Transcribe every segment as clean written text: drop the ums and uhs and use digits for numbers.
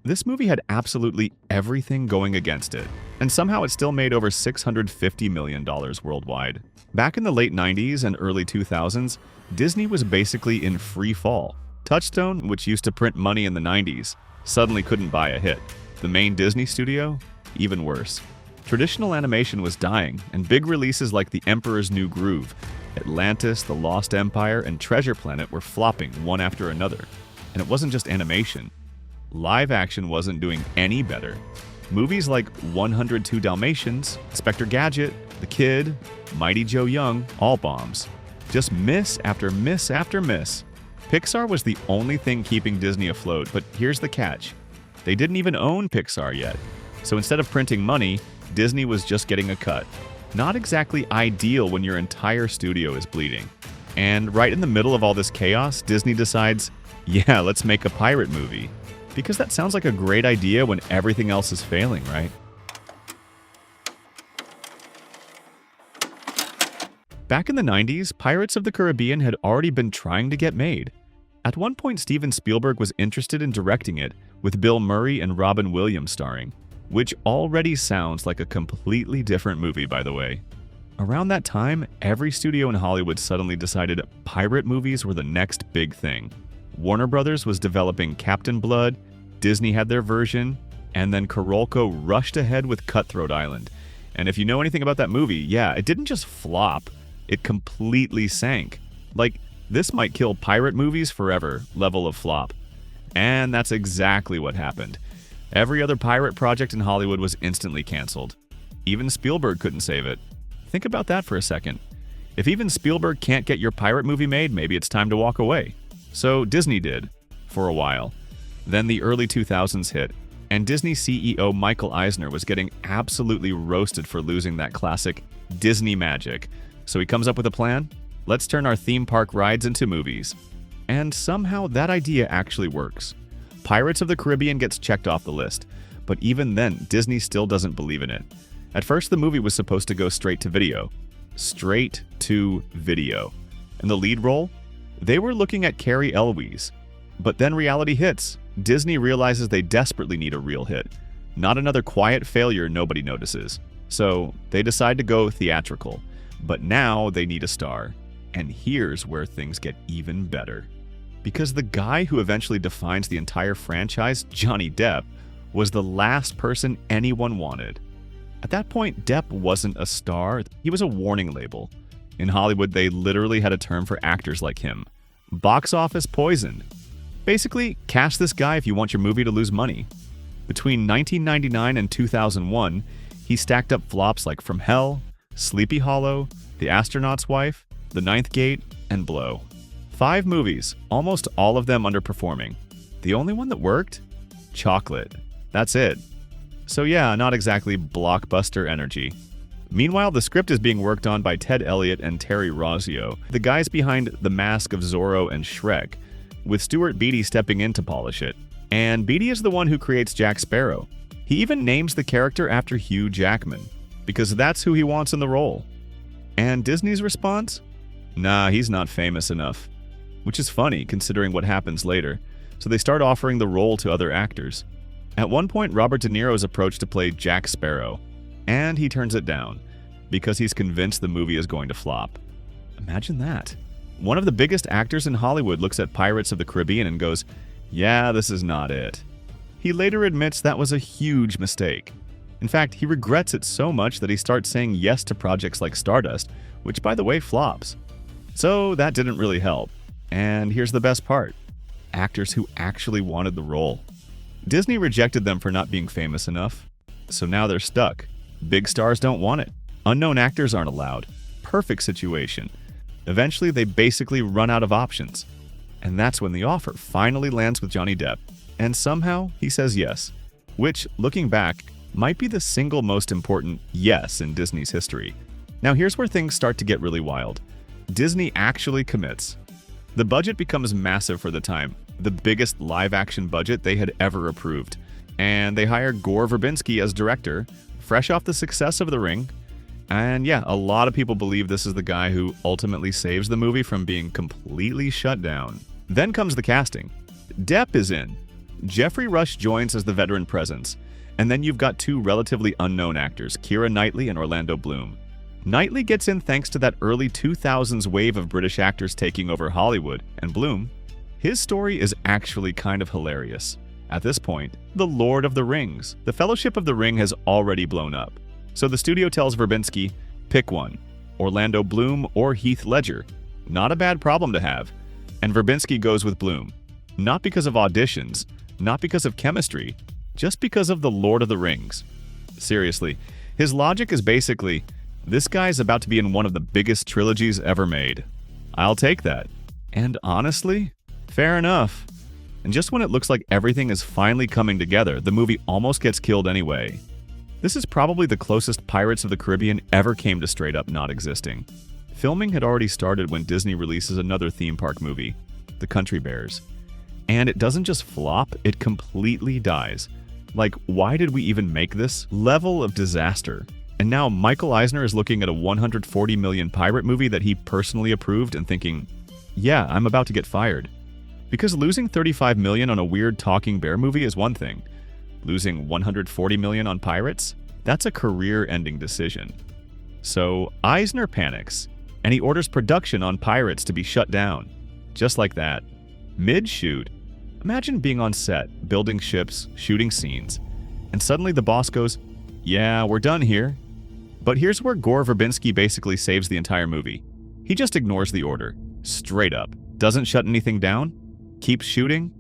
This movie had absolutely everything going against it, and somehow it still made over $650 million worldwide. Back in the late 90s and early 2000s, Disney was basically in free fall. Touchstone, which used to print money in the 90s, suddenly couldn't buy a hit. The main Disney studio? Even worse. Traditional animation was dying, and big releases like The Emperor's New Groove, Atlantis, The Lost Empire, and Treasure Planet were flopping one after another. And it wasn't just animation. Live action wasn't doing any better. Movies like 102 Dalmatians, Inspector Gadget, The Kid, Mighty Joe Young, all bombs. Just miss after miss after miss. Pixar was the only thing keeping Disney afloat, but here's the catch. They didn't even own Pixar yet. So instead of printing money, Disney was just getting a cut. Not exactly ideal when your entire studio is bleeding. And right in the middle of all this chaos, Disney decides, yeah, let's make a pirate movie. Because that sounds like a great idea when everything else is failing, right? Back in the 90s, Pirates of the Caribbean had already been trying to get made. At one point, Steven Spielberg was interested in directing it, with Bill Murray and Robin Williams starring, which already sounds like a completely different movie, by the way. Around that time, every studio in Hollywood suddenly decided pirate movies were the next big thing. Warner Brothers was developing Captain Blood, Disney had their version, and then Carolco rushed ahead with Cutthroat Island. And if you know anything about that movie, yeah, it didn't just flop, it completely sank. Like, this might kill pirate movies forever level of flop. And that's exactly what happened. Every other pirate project in Hollywood was instantly canceled. Even Spielberg couldn't save it. Think about that for a second. If even Spielberg can't get your pirate movie made, maybe it's time to walk away. So Disney did, for a while. Then the early 2000s hit, and Disney CEO Michael Eisner was getting absolutely roasted for losing that classic Disney magic. So he comes up with a plan. Let's turn our theme park rides into movies. And somehow that idea actually works. Pirates of the Caribbean gets checked off the list, but even then, Disney still doesn't believe in it. At first, the movie was supposed to go straight to video. Straight to video. And the lead role? They were looking at Carrie Elwes. But then reality hits. Disney realizes they desperately need a real hit. Not another quiet failure nobody notices. So they decide to go theatrical. But now they need a star. And here's where things get even better. Because the guy who eventually defines the entire franchise, Johnny Depp, was the last person anyone wanted. At that point, Depp wasn't a star, he was a warning label. In Hollywood, they literally had a term for actors like him. Box office poison. Basically, cast this guy if you want your movie to lose money. Between 1999 and 2001, he stacked up flops like From Hell, Sleepy Hollow, The Astronaut's Wife, The Ninth Gate, and Blow. 5 movies, almost all of them underperforming. The only one that worked? Chocolate. That's it. So yeah, not exactly blockbuster energy. Meanwhile, the script is being worked on by Ted Elliott and Terry Rossio, the guys behind The Mask of Zorro and Shrek, with Stuart Beattie stepping in to polish it. And Beattie is the one who creates Jack Sparrow. He even names the character after Hugh Jackman, because that's who he wants in the role. And Disney's response? Nah, he's not famous enough. Which is funny, considering what happens later. So they start offering the role to other actors. At one point, Robert De Niro is approached to play Jack Sparrow. And he turns it down, because he's convinced the movie is going to flop. Imagine that. One of the biggest actors in Hollywood looks at Pirates of the Caribbean and goes, yeah, this is not it. He later admits that was a huge mistake. In fact, he regrets it so much that he starts saying yes to projects like Stardust, which by the way flops. So that didn't really help. And here's the best part. Actors who actually wanted the role. Disney rejected them for not being famous enough. So now they're stuck. Big stars don't want it. Unknown actors aren't allowed. Perfect situation. Eventually, they basically run out of options. And that's when the offer finally lands with Johnny Depp. And somehow, he says yes. Which, looking back, might be the single most important yes in Disney's history. Now here's where things start to get really wild. Disney actually commits. The budget becomes massive for the time. The biggest live-action budget they had ever approved. And they hire Gore Verbinski as director, fresh off the success of The Ring. And yeah, a lot of people believe this is the guy who ultimately saves the movie from being completely shut down. Then comes the casting. Depp is in. Jeffrey Rush joins as the veteran presence, and then you've got two relatively unknown actors, Keira Knightley and Orlando Bloom. Knightley gets in thanks to that early 2000s wave of British actors taking over Hollywood, and Bloom, his story is actually kind of hilarious. At this point, The Lord of the Rings, the Fellowship of the Ring, has already blown up. So the studio tells Verbinski, pick one, Orlando Bloom or Heath Ledger. Not a bad problem to have. And Verbinski goes with Bloom. Not because of auditions, not because of chemistry, just because of The Lord of the Rings. Seriously, his logic is basically, this guy's about to be in one of the biggest trilogies ever made. I'll take that. And honestly, fair enough. And just when it looks like everything is finally coming together, the movie almost gets killed anyway. This is probably the closest Pirates of the Caribbean ever came to straight up not existing. Filming had already started when Disney releases another theme park movie, The Country Bears. And it doesn't just flop, it completely dies. Like, why did we even make this level of disaster? And now Michael Eisner is looking at a $140 million pirate movie that he personally approved and thinking, yeah, I'm about to get fired. Because losing $35 million on a weird talking bear movie is one thing. Losing $140 million on pirates? That's a career-ending decision. So Eisner panics, and he orders production on Pirates to be shut down. Just like that. Mid-shoot. Imagine being on set, building ships, shooting scenes, and suddenly the boss goes, yeah, we're done here. But here's where Gore Verbinski basically saves the entire movie. He just ignores the order. Straight up. Doesn't shut anything down. Keeps shooting,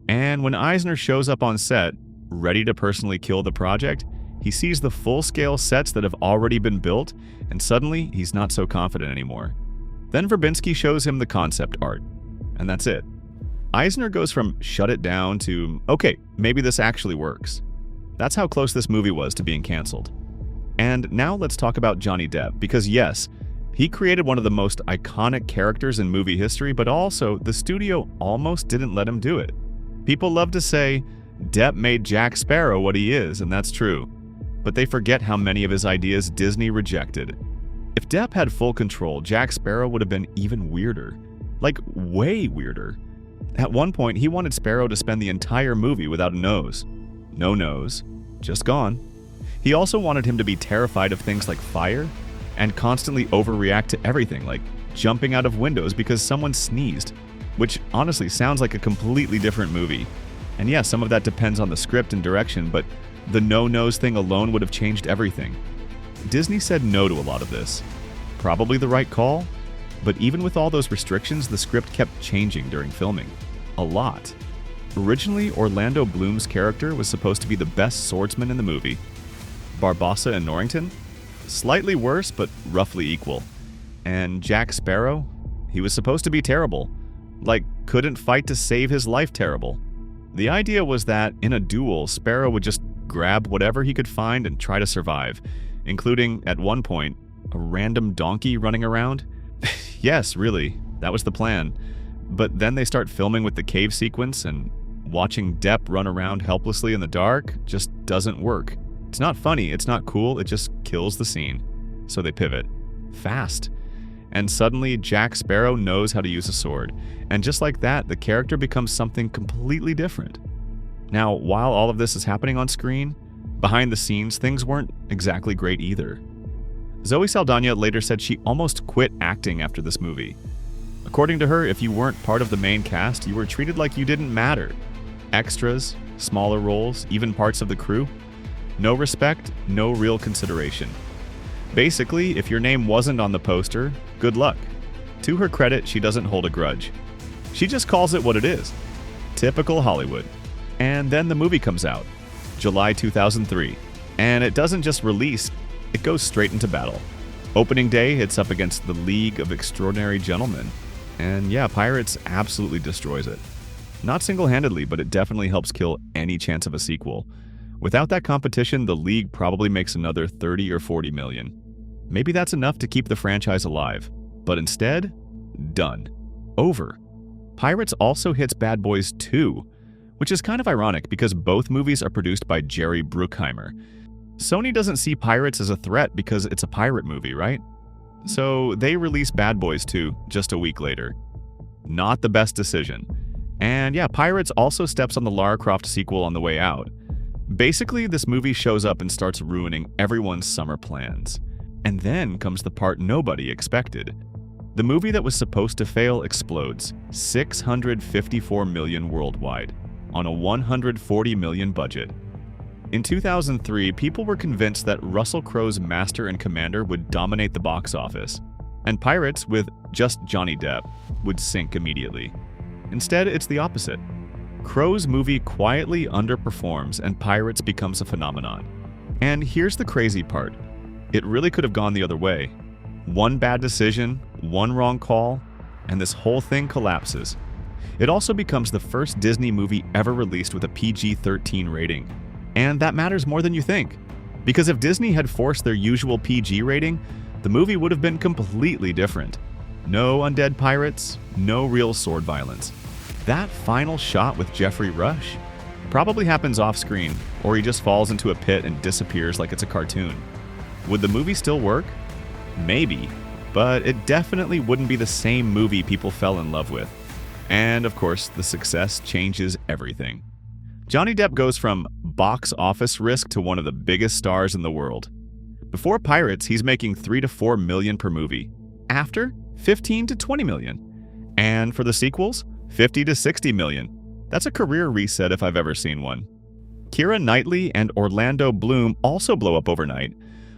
and when Eisner shows up on set, ready to personally kill the project, he sees the full-scale sets that have already been built, and suddenly he's not so confident anymore. Then Verbinski shows him the concept art, and that's it. Eisner goes from shut it down to, okay, maybe this actually works. That's how close this movie was to being canceled. And now let's talk about Johnny Depp, because yes, he created one of the most iconic characters in movie history, but also the studio almost didn't let him do it. People love to say, Depp made Jack Sparrow what he is, and that's true. But they forget how many of his ideas Disney rejected. If Depp had full control, Jack Sparrow would have been even weirder. Like, way weirder. At one point, he wanted Sparrow to spend the entire movie without a nose. No nose. Just gone. He also wanted him to be terrified of things like fire, and constantly overreact to everything, like jumping out of windows because someone sneezed, which honestly sounds like a completely different movie. And yeah, some of that depends on the script and direction, but the no-nose thing alone would have changed everything. Disney said no to a lot of this. Probably the right call, but even with all those restrictions, the script kept changing during filming. A lot. Originally, Orlando Bloom's character was supposed to be the best swordsman in the movie. Barbossa and Norrington? Slightly worse, but roughly equal. And Jack Sparrow? He was supposed to be terrible. Like, couldn't fight to save his life terrible. The idea was that, in a duel, Sparrow would just grab whatever he could find and try to survive, including, at one point, a random donkey running around. Yes, really, that was the plan. But then they start filming with the cave sequence, and watching Depp run around helplessly in the dark just doesn't work. It's not funny, it's not cool, it just kills the scene. So they pivot. Fast. And suddenly, Jack Sparrow knows how to use a sword. And just like that, the character becomes something completely different. Now, while all of this is happening on screen, behind the scenes, things weren't exactly great either. Zoe Saldana later said she almost quit acting after this movie. According to her, if you weren't part of the main cast, you were treated like you didn't matter. Extras, smaller roles, even parts of the crew. No respect, no real consideration. Basically, if your name wasn't on the poster, good luck. To her credit, she doesn't hold a grudge. She just calls it what it is. Typical Hollywood. And then the movie comes out, July 2003. And it doesn't just release, it goes straight into battle. Opening day, it's up against the League of Extraordinary Gentlemen. And yeah, Pirates absolutely destroys it. Not single-handedly, but it definitely helps kill any chance of a sequel. Without that competition, the League probably makes another 30 or 40 million. Maybe that's enough to keep the franchise alive. But instead, done. Over. Pirates also hits Bad Boys 2, which is kind of ironic because both movies are produced by Jerry Bruckheimer. Sony doesn't see Pirates as a threat because it's a pirate movie, right? So they release Bad Boys 2 just a week later. Not the best decision. And yeah, Pirates also steps on the Lara Croft sequel on the way out. Basically, this movie shows up and starts ruining everyone's summer plans. And then comes the part nobody expected. The movie that was supposed to fail explodes, $654 million worldwide, on a $140 million budget. In 2003, people were convinced that Russell Crowe's Master and Commander would dominate the box office, and Pirates, with just Johnny Depp, would sink immediately. Instead, it's the opposite. Crowe's movie quietly underperforms and Pirates becomes a phenomenon. And here's the crazy part. It really could have gone the other way. One bad decision, one wrong call, and this whole thing collapses. It also becomes the first Disney movie ever released with a PG-13 rating. And that matters more than you think. Because if Disney had forced their usual PG rating, the movie would have been completely different. No undead pirates, no real sword violence. That final shot with Jeffrey Rush probably happens off-screen, or he just falls into a pit and disappears like it's a cartoon. Would the movie still work? Maybe, but it definitely wouldn't be the same movie people fell in love with. And of course, the success changes everything. Johnny Depp goes from box office risk to one of the biggest stars in the world. Before Pirates, he's making $3 to $4 million per movie. After, $15 to $20 million. And for the sequels, $50 to $60 million. That's a career reset if I've ever seen one. Keira Knightley and Orlando Bloom also blow up overnight.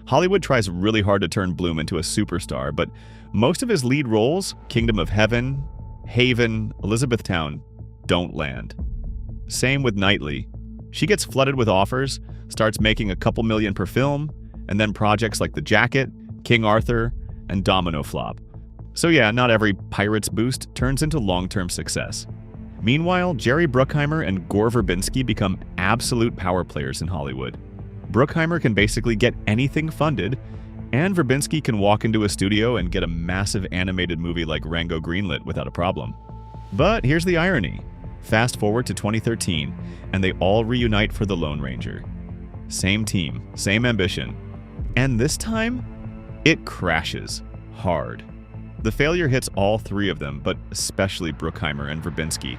Hollywood tries really hard to turn Bloom into a superstar, but most of his lead roles, Kingdom of Heaven, Haven, Elizabethtown, don't land. Same with Knightley. She gets flooded with offers, starts making a couple million per film, and then projects like The Jacket, King Arthur, and Domino flop. So yeah, not every Pirates boost turns into long-term success. Meanwhile, Jerry Bruckheimer and Gore Verbinski become absolute power players in Hollywood. Bruckheimer can basically get anything funded, and Verbinski can walk into a studio and get a massive animated movie like Rango greenlit without a problem. But here's the irony. Fast forward to 2013, and they all reunite for The Lone Ranger. Same team, same ambition. And this time, it crashes hard. The failure hits all three of them, but especially Bruckheimer and Verbinski.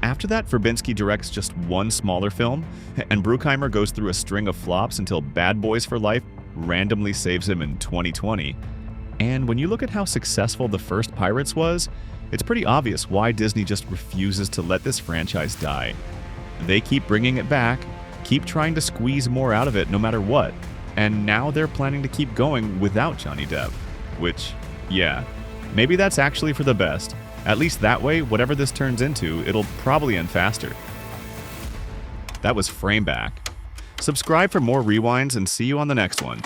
After that, Verbinski directs just one smaller film, and Bruckheimer goes through a string of flops until Bad Boys for Life randomly saves him in 2020. And when you look at how successful the first Pirates was, it's pretty obvious why Disney just refuses to let this franchise die. They keep bringing it back, keep trying to squeeze more out of it no matter what, and now they're planning to keep going without Johnny Depp. Which, yeah, maybe that's actually for the best. At least that way, whatever this turns into, it'll probably end faster. That was Frameback. Subscribe for more rewinds and see you on the next one.